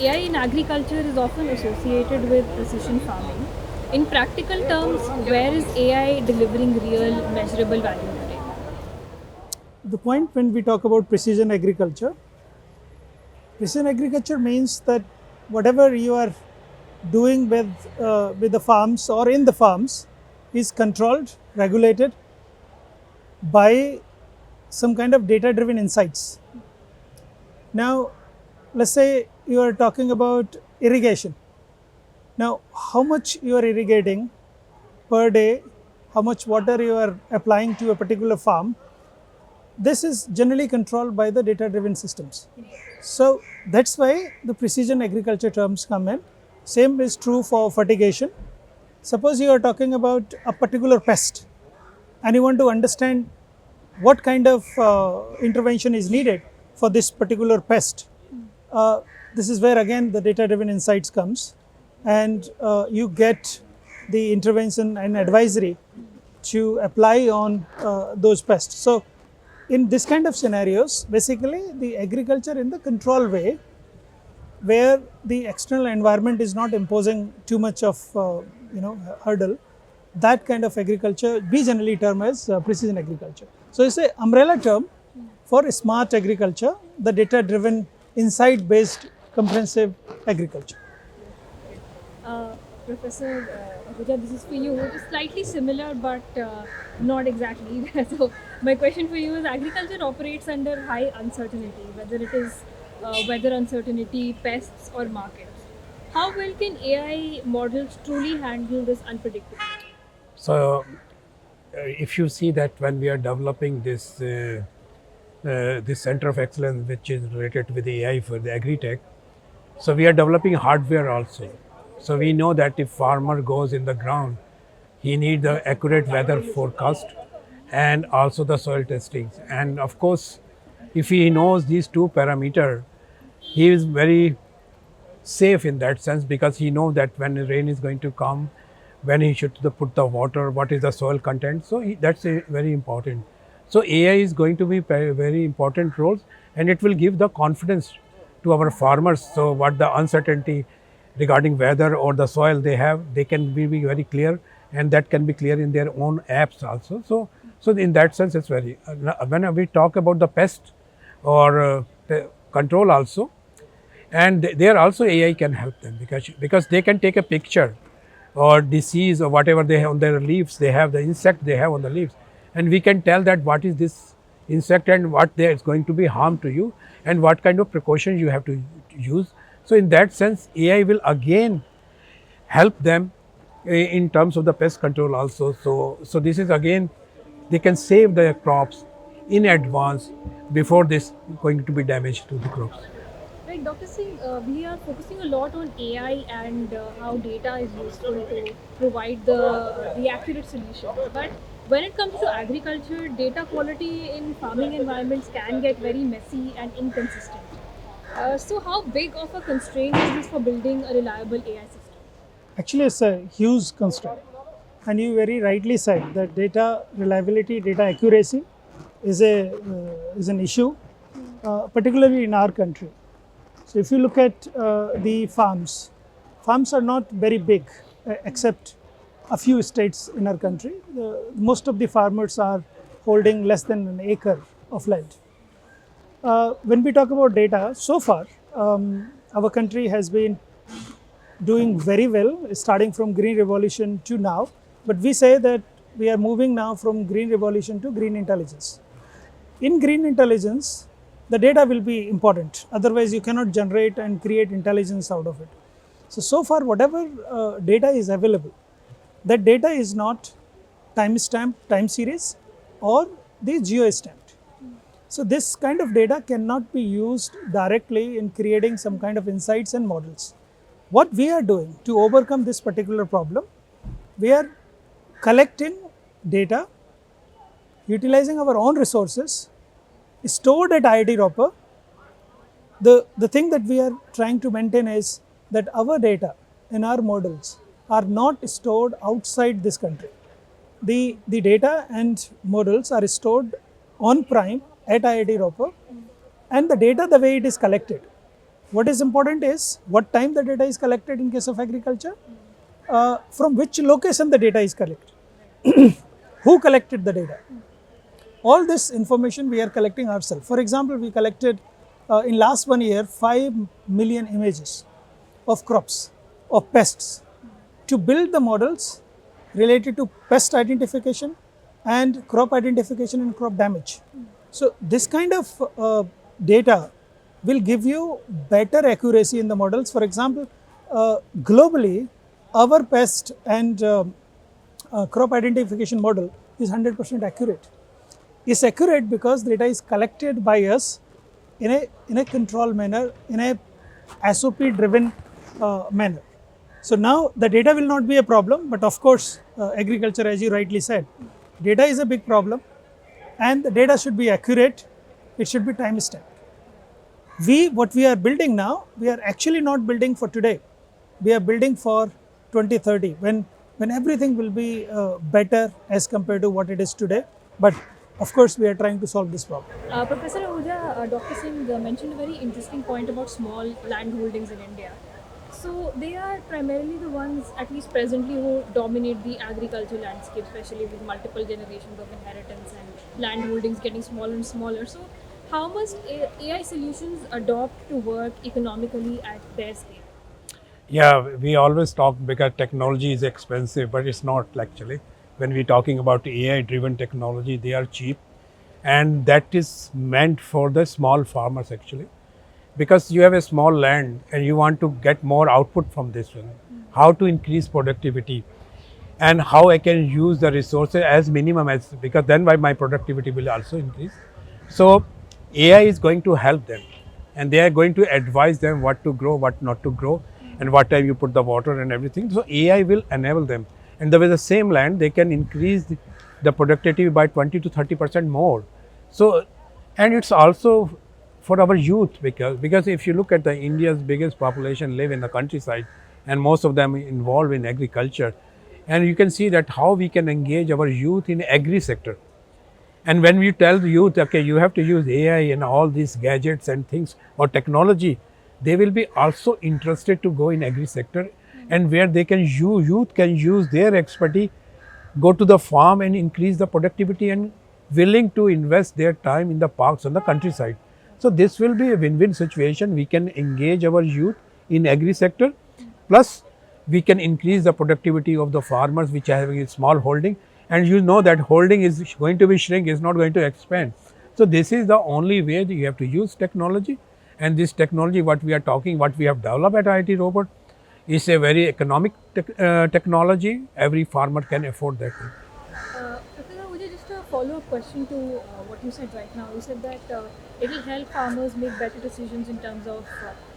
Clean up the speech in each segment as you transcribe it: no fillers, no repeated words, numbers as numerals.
AI in agriculture is often associated with precision farming. In practical terms, where is AI delivering real measurable value today? The point when we talk about precision agriculture means that whatever you are doing with the farms or in the farms is controlled, regulated by some kind of data driven insights. Now, let's say you are talking about irrigation. Now, how much you are irrigating per day, how much water you are applying to a particular farm, this is generally controlled by the data driven systems. So that's why the precision agriculture terms come in. Same is true for fertigation. Suppose you are talking about a particular pest and you want to understand what kind of intervention is needed for this particular pest. Uh, this is where again the data driven insights comes, and you get the intervention and advisory to apply on those pests. So in this kind of scenarios, basically the agriculture in the control way, where the external environment is not imposing too much of hurdle, that kind of agriculture we generally term as precision agriculture. So it's a umbrella term for smart agriculture, the data driven insight based comprehensive agriculture. Professor Ahuja, this is for you. It is slightly similar, but not exactly. So, my question for you is: agriculture operates under high uncertainty, whether it is weather uncertainty, pests, or markets. How well can AI models truly handle this unpredictability? So, if you see that when we are developing this center of excellence, which is related with AI for the agri-tech, so we are developing hardware also. So we know that if farmer goes in the ground, he needs the accurate weather forecast and also the soil testing. And of course, if he knows these two parameters, he is very safe in that sense, because he knows that when the rain is going to come, when he should put the water, what is the soil content. So that's very important. So AI is going to be very important roles, and it will give the confidence to our farmers. So what the uncertainty regarding weather or the soil they have, they can be very clear, and that can be clear in their own apps also. So in that sense, it's very. When we talk about the pest or the control also, and there also AI can help them, because they can take a picture or disease or whatever they have on their leaves, they have the insect they have on the leaves, and we can tell that what is this insect and what there is going to be harm to you, and what kind of precautions you have to use. So in that sense, AI will again help them in terms of the pest control also. So this is again, they can save their crops in advance before this going to be damaged to the crops. Right, Dr. Singh, we are focusing a lot on AI and how data is useful to provide the accurate solutions. But when it comes to agriculture, data quality in farming environments can get very messy and inconsistent. So, how big of a constraint is this for building a reliable AI system? Actually, it's a huge constraint. And you very rightly said that data reliability, data accuracy is an issue, particularly in our country. So if you look at the farms are not very big, except a few states in our country. Most of the farmers are holding less than an acre of land. When we talk about data, so far, our country has been doing very well, starting from green revolution to now. But we say that we are moving now from green revolution to green intelligence. In green intelligence, the data will be important. Otherwise, you cannot generate and create intelligence out of it. So far, whatever data is available, that data is not time stamped, time series, or the geo stamped. So this kind of data cannot be used directly in creating some kind of insights and models. What we are doing to overcome this particular problem, we are collecting data, utilizing our own resources, stored at IIT Ropar. The thing that we are trying to maintain is that our data in our models are not stored outside this country. The data and models are stored on prime at IIT Ropar, and the data, the way it is collected, What is important is what time the data is collected in case of agriculture, from which location the data is collected, who collected the data. All this information we are collecting ourselves. For example, we collected in last 1 year 5 million images of crops, of pests, to build the models related to pest identification and crop identification and crop damage. So this kind of data will give you better accuracy in the models. For example, globally, our pest and crop identification model is 100% accurate. Is accurate because data is collected by us in a controlled manner, in a SOP driven manner. So now the data will not be a problem, but of course, agriculture, as you rightly said, data is a big problem, and the data should be accurate. It should be time stamped. What we are building now, we are actually not building for today. We are building for 2030, when everything will be better as compared to what it is today. But of course, we are trying to solve this problem. Professor Ahuja, Dr. Singh mentioned a very interesting point about small land holdings in India. So they are primarily the ones, at least presently, who dominate the agricultural landscape, especially with multiple generations of inheritance and land holdings getting smaller and smaller. So how must AI solutions adopt to work economically at their scale? Yeah, we always talk because technology is expensive, but it's not actually. When we're talking about AI driven technology, they are cheap, and that is meant for the small farmers actually. Because you have a small land and you want to get more output from this one, how to increase productivity and how I can use the resources as minimum as, because then my productivity will also increase. So AI is going to help them, and they are going to advise them what to grow, what not to grow, and what time you put the water and everything. So AI will enable them, and with the same land they can increase the productivity by 20 to 30% more. So, and it's also for our youth, because if you look at the India's biggest population live in the countryside, and most of them involved in agriculture, and you can see that how we can engage our youth in agri sector. And when we tell the youth, okay, you have to use AI and all these gadgets and things or technology, they will be also interested to go in agri sector, and where they can use, youth can use their expertise, go to the farm and increase the productivity, and willing to invest their time in the parks on the countryside. So this will be a win-win situation. We can engage our youth in agri sector, plus we can increase the productivity of the farmers which are having a small holding, and you know that holding is going to be shrink, is not going to expand. So this is the only way that you have to use technology, and this technology what we are talking, what we have developed at IIT Ropar is a very economic technology. Every farmer can afford that. Professor Ahuja, just a follow-up question to what you said right now. You said that it will help farmers make better decisions in terms of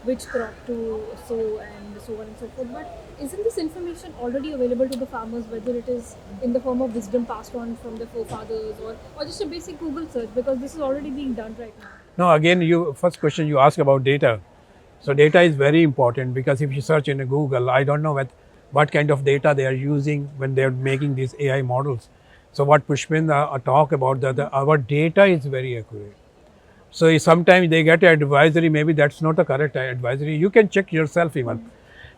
which crop to sow and so on and so forth. But isn't this information already available to the farmers, whether it is in the form of wisdom passed on from their forefathers, or just a basic Google search, because this is already being done right now? Now again, you first question you ask about data. So data is very important, because if you search in a Google, I don't know what kind of data they are using when they are making these AI models. So what Pushpendra talk about, that our data is very accurate. So sometimes they get an advisory, maybe that's not the correct advisory. You can check yourself even.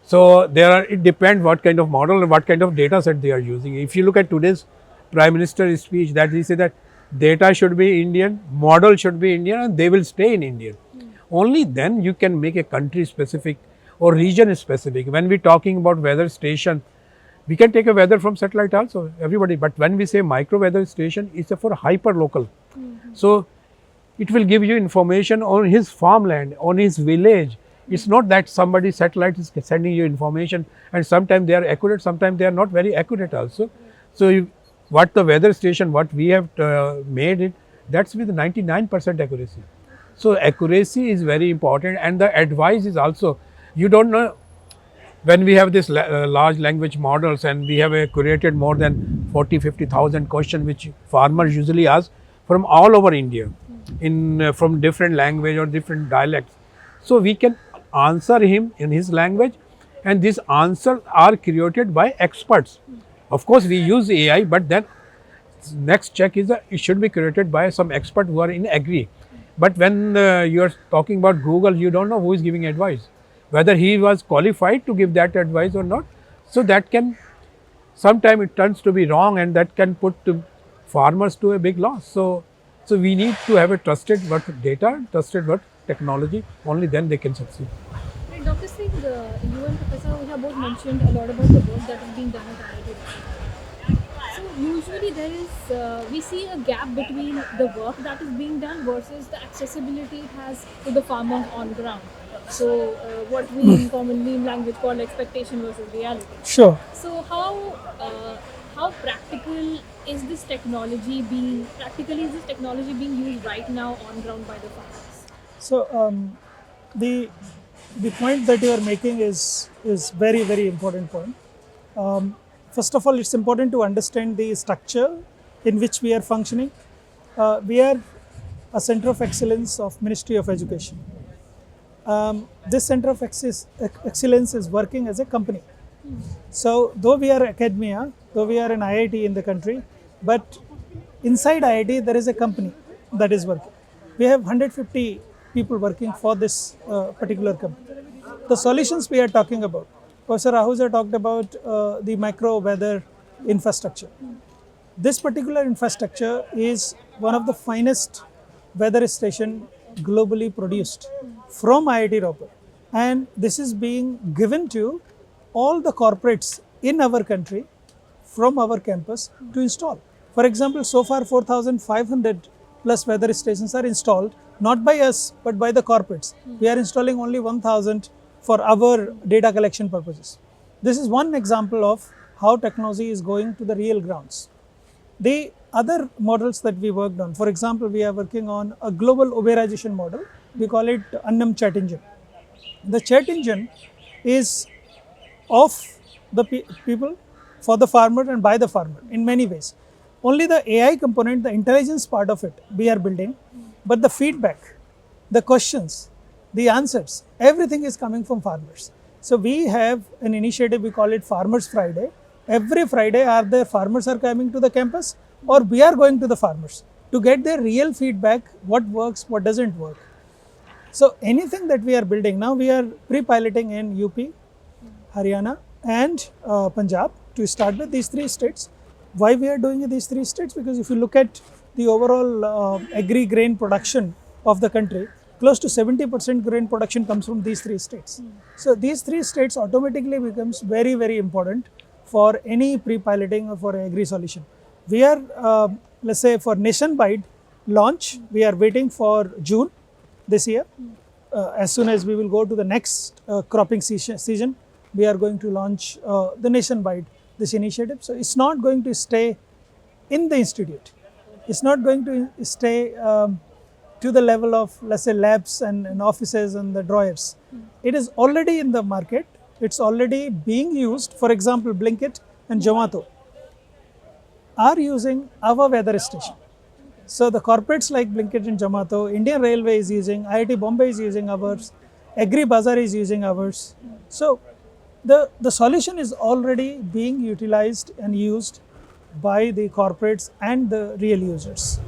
So it depends what kind of model and what kind of data set they are using. If you look at today's Prime Minister's speech, that he said that data should be Indian, model should be Indian, and they will stay in Indian. Only then you can make a country specific or region specific. When we're talking about weather station, we can take a weather from satellite also, everybody. But when we say micro weather station, it's for hyper local. So it will give you information on his farmland, on his village. It's not that somebody satellite is sending you information, and sometimes they are accurate, sometimes they are not very accurate also. So what the weather station, what we have made it, that's with 99% accuracy. So accuracy is very important, and the advice is also, you don't know, when we have this large language models, and we have curated more than 40-50,000 questions which farmers usually ask from all over India, from different language or different dialects. So we can answer him in his language, and these answers are curated by experts. Of course we use AI, but then next check is that it should be curated by some expert who are in agri, But when you're talking about Google, you don't know who is giving advice, whether he was qualified to give that advice or not. So that can, sometimes it turns to be wrong, and that can put farmers to a big loss. So we need to have a trusted what data, trusted what technology, only then they can succeed. Right, Dr. Singh, you and Professor Ahuja both mentioned a lot about the work that is being done at IIT. So usually there is, we see a gap between the work that is being done versus the accessibility it has to the farmers on ground. So what we in common meme language call expectation versus reality. Sure. So how practical is this technology being? Practically, is this technology being used right now on ground by the farmers? So the the point that you are making is very important point. First of all, it's important to understand the structure in which we are functioning. We are a center of excellence of Ministry of Education. This center of excellence is working as a company. So though we are academia, though we are an IIT in the country, but inside IIT there is a company that is working. We have 150 people working for this particular company. The solutions we are talking about, Professor Ahuja talked about the micro weather infrastructure. This particular infrastructure is one of the finest weather station globally produced from IIT Ropar, and this is being given to all the corporates in our country from our campus to install. For example, so far 4,500 plus weather stations are installed, not by us but by the corporates. We are installing only 1,000 for our data collection purposes. This is one example of how technology is going to the real grounds. The other models that we worked on, for example, we are working on a global Uberization model. We call it Annam Chat Engine. The chat engine is of the people, for the farmer and by the farmer in many ways. Only the AI component, the intelligence part of it, we are building, but the feedback, the questions, the answers, everything is coming from farmers. So we have an initiative, we call it Farmers Friday. Every Friday, either farmers are coming to the campus or we are going to the farmers to get their real feedback, what works, what doesn't work. So anything that we are building, now we are pre-piloting in UP, Haryana and Punjab to start with these three states. Why we are doing these three states? Because if you look at the overall agri grain production of the country, close to 70% grain production comes from these three states. So these three states automatically becomes very important for any pre-piloting or for agri solution. We are, let's say for nationwide launch, we are waiting for June this year. As soon as we will go to the next cropping season, we are going to launch the nationwide this initiative. So it's not going to stay in the institute. It's not going to stay to the level of, let's say, labs and offices and the drawers. It is already in the market. It's already being used. For example, Blinkit and Zomato are using our weather station. So the corporates like Blinkit and Zomato, Indian Railway is using, IIT Bombay is using ours, Agri Bazaar is using ours. So the solution is already being utilized and used by the corporates and the real users.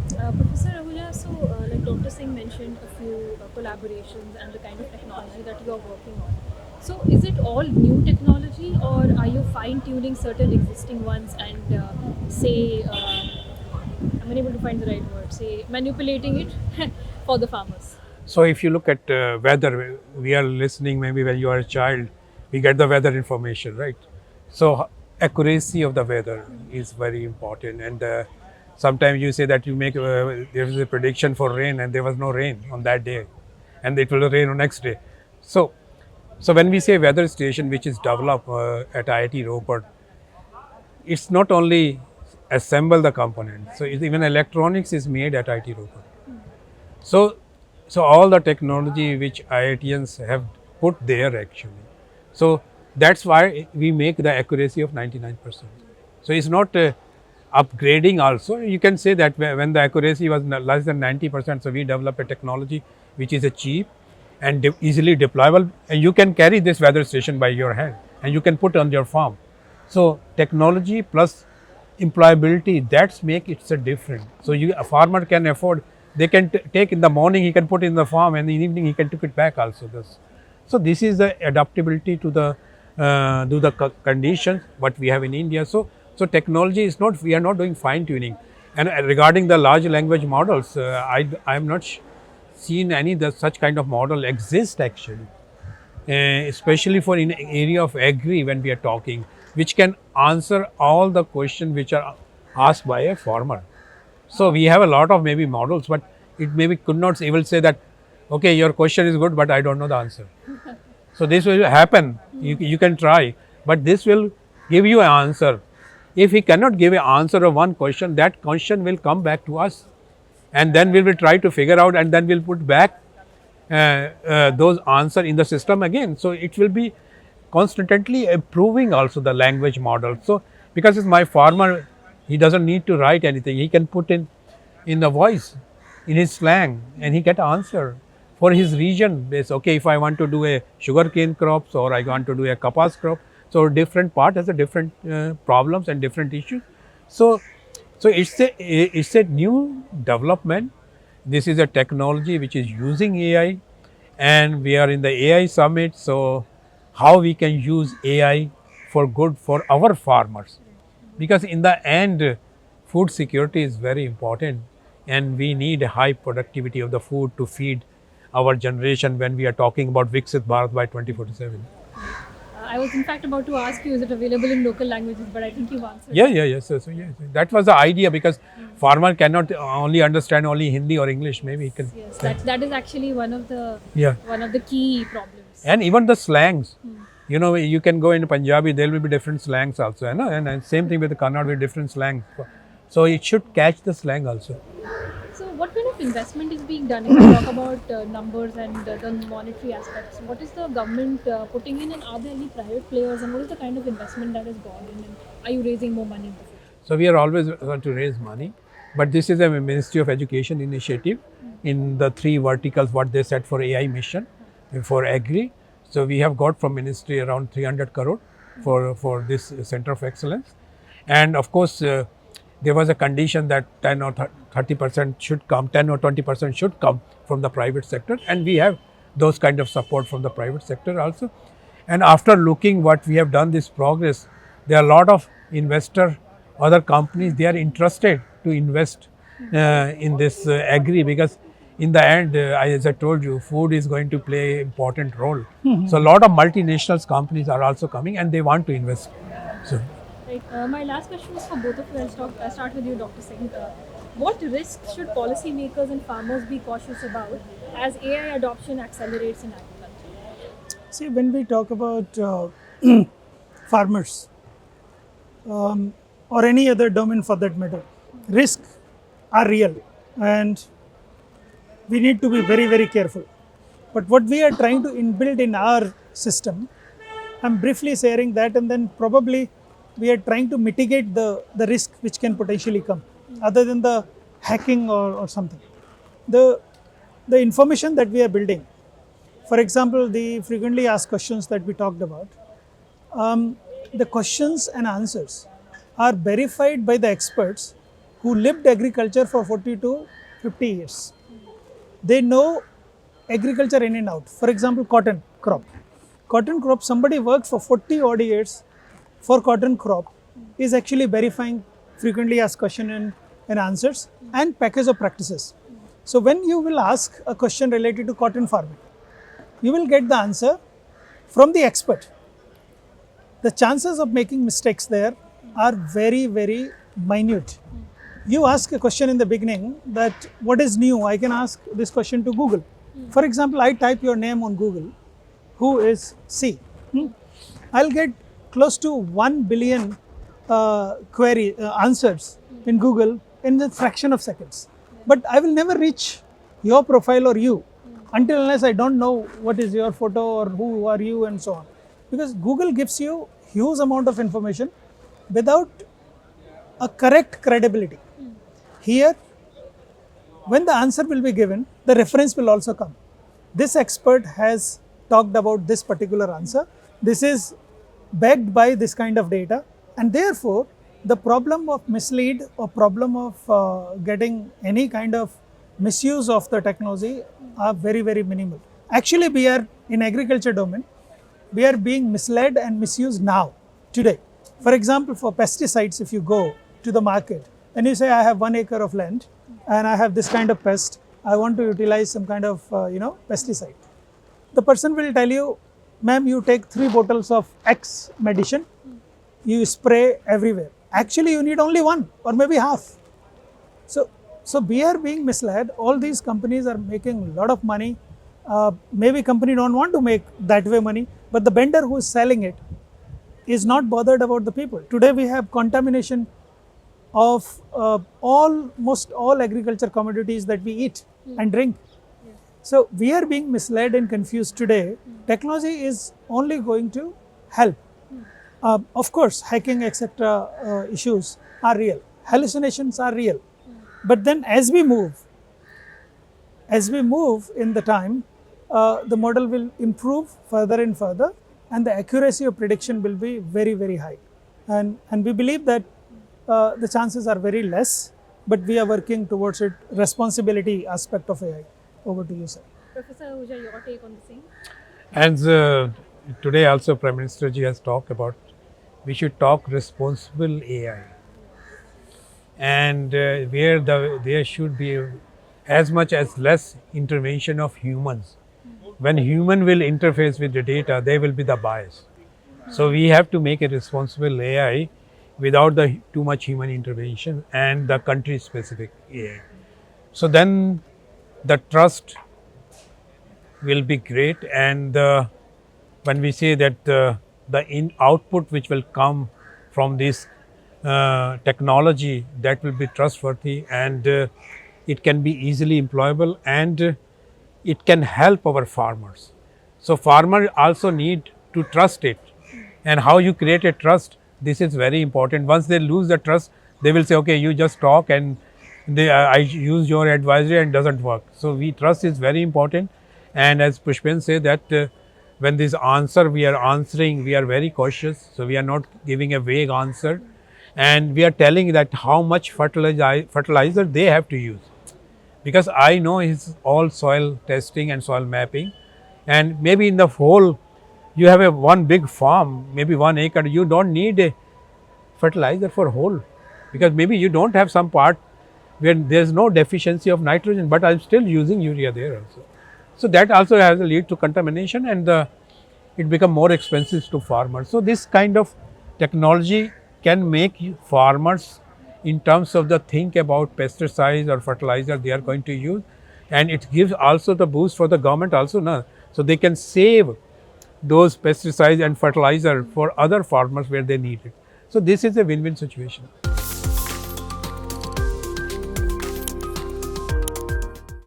Professor Ahuja, so like Dr. Singh mentioned a few collaborations and the kind of technology that you are working on. So is it all new technology or are you fine tuning certain existing ones and say, I'm unable to find the right word, say manipulating it for the farmers? So if you look at weather, we are listening maybe when you are a child, we get the weather information, right? So accuracy of the weather is very important, and sometimes you say that you make there is a prediction for rain and there was no rain on that day, and it will rain on next day. So when we say weather station which is developed at IIT Ropar, it's not only assemble the components, so even electronics is made at IIT Ropar. So all the technology which IITians have put there actually. So that's why we make the accuracy of 99%. So it's not upgrading also. You can say that when the accuracy was less than 90%, so we develop a technology which is a cheap and easily deployable, and you can carry this weather station by your hand and you can put on your farm. So technology plus employability, that's make it so different. So a farmer can afford they can take in the morning, he can put in the farm, and in the evening he can take it back also. So this is the adaptability to the conditions what we have in India. So technology is not, we are not doing fine tuning. And regarding the large language models, I am not seen any such kind of model exist actually, especially for in area of agri when we are talking, which can answer all the questions which are asked by a farmer. So we have a lot of maybe models, but it maybe could not able say that, okay, your question is good, but I don't know the answer. So this will happen. You can try, but this will give you an answer. If he cannot give an answer of one question, that question will come back to us, and then we will try to figure out, and then we'll put back those answer in the system again. So it will be constantly improving also the language model. So because it's my farmer, he doesn't need to write anything. He can put in the voice, in his slang, and he get answer for his region base. Okay, if I want to do a sugarcane crops, or I want to do a kapas crop, so different part has a different problems and different issues. So it's a new development. This is a technology which is using AI, and we are in the AI summit. So how we can use AI for good for our farmers, because in the end food security is very important, and we need high productivity of the food to feed our generation when we are talking about Viksit Bharat by 2047. I was in fact about to ask you, is it available in local languages? But I think you've answered. Yeah. So yeah, that was the idea, because farmer cannot only understand only Hindi or English. Maybe he can. Yes, that is actually one of the Yeah. one of the key problems. And even the slangs. You know, you can go into Punjabi, there will be different slangs also, you know? And same thing with the Kannada, with different slang. So it should catch the slang also. So, what kind of investment is being done? If you talk about numbers and the monetary aspects, what is the government putting in, and are there any private players, and what is the kind of investment that has gone in, and are you raising more money in the future? So we are always going to raise money, but this is a Ministry of Education initiative in the 3 verticals what they set for AI mission for agri. So we have got from ministry around 300 crore for this center of excellence, and of course there was a condition that 10 or 30% should come, 10 or 20% should come from the private sector, and we have those kind of support from the private sector also. And after looking what we have done this progress, there are a lot of investor, other companies, they are interested to invest in this agri, because in the end, as I told you, food is going to play an important role. So a lot of multinationals companies are also coming, and they want to invest. So Right. My last question is for both of you. I'll start with you, Dr. Singh. What risks should policymakers and farmers be cautious about as AI adoption accelerates in agriculture? See, when we talk about farmers or any other domain for that matter, risks are real, and we need to be very, very careful. But what we are trying to inbuild in our system, I'm briefly sharing that, and then probably we are trying to mitigate the risk which can potentially come, other than the hacking or something. The information that we are building, for example, the frequently asked questions that we talked about, the questions and answers are verified by the experts who lived agriculture for 40 to 50 years. They know agriculture in and out. For example, cotton crop. Cotton crop, somebody worked for 40 odd years for cotton crop, is actually verifying frequently asked question and answers and package of practices. So when you will ask a question related to cotton farming, you will get the answer from the expert. The chances of making mistakes there are very, very minute. You ask a question in the beginning that what is new, I can ask this question to Google. For example, I type your name on Google, who is C. I'll get close to 1 billion query answers in Google in a fraction of seconds. But I will never reach your profile or you until unless I don't know what is your photo or who are you and so on. Because Google gives you huge amount of information without a correct credibility. Here, when the answer will be given, the reference will also come. This expert has talked about this particular answer. This is backed by this kind of data, and therefore the problem of mislead or problem of getting any kind of misuse of the technology are very, very minimal. Actually, we are in agriculture domain, we are being misled and misused now, today. For example, for pesticides, if you go to the market and you say, I have 1 acre of land and I have this kind of pest, I want to utilize some kind of pesticide. The person will tell you, ma'am, you take 3 bottles of X medicine, you spray everywhere. Actually, you need only 1 or maybe half. So we are being misled. All these companies are making a lot of money. Maybe company don't want to make that way money, but the vendor who is selling it is not bothered about the people. Today we have contamination of almost all agriculture commodities that we eat and drink. So we are being misled and confused today. Technology is only going to help. Of course, hacking, etc. Issues are real. Hallucinations are real. But then as we move in the time, the model will improve further and further, and the accuracy of prediction will be very, very high. And we believe that the chances are very less, but we are working towards it. Responsibility aspect of AI. Over to you, sir. Professor Ahuja, your take on the same? And today also Prime Minister ji has talked about we should talk responsible AI, and where there should be as much as less intervention of humans. When human will interface with the data, they will be the bias. So we have to make a responsible AI without the too much human intervention and the country specific AI. So then the trust will be great, and when we say that the output which will come from this technology, that will be trustworthy, and it can be easily employable, and it can help our farmers. So farmers also need to trust it, and how you create a trust, this is very important. Once they lose the trust, they will say, okay, you just talk and I use your advisory and doesn't work. So we trust is very important, and as Pushpendra said that when this answer we are answering, we are very cautious. So we are not giving a vague answer, and we are telling that how much fertilizer they have to use, because I know it's all soil testing and soil mapping, and maybe in the whole you have one big farm, maybe 1 acre, you don't need a fertilizer for whole, because maybe you don't have some part where there is no deficiency of nitrogen, but I'm still using urea there also. So that also has a lead to contamination, and it become more expensive to farmers. So this kind of technology can make farmers, in terms of the think about pesticides or fertilizer they are going to use, and it gives also the boost for the government also, no? So they can save those pesticides and fertilizer for other farmers where they need it. So this is a win-win situation.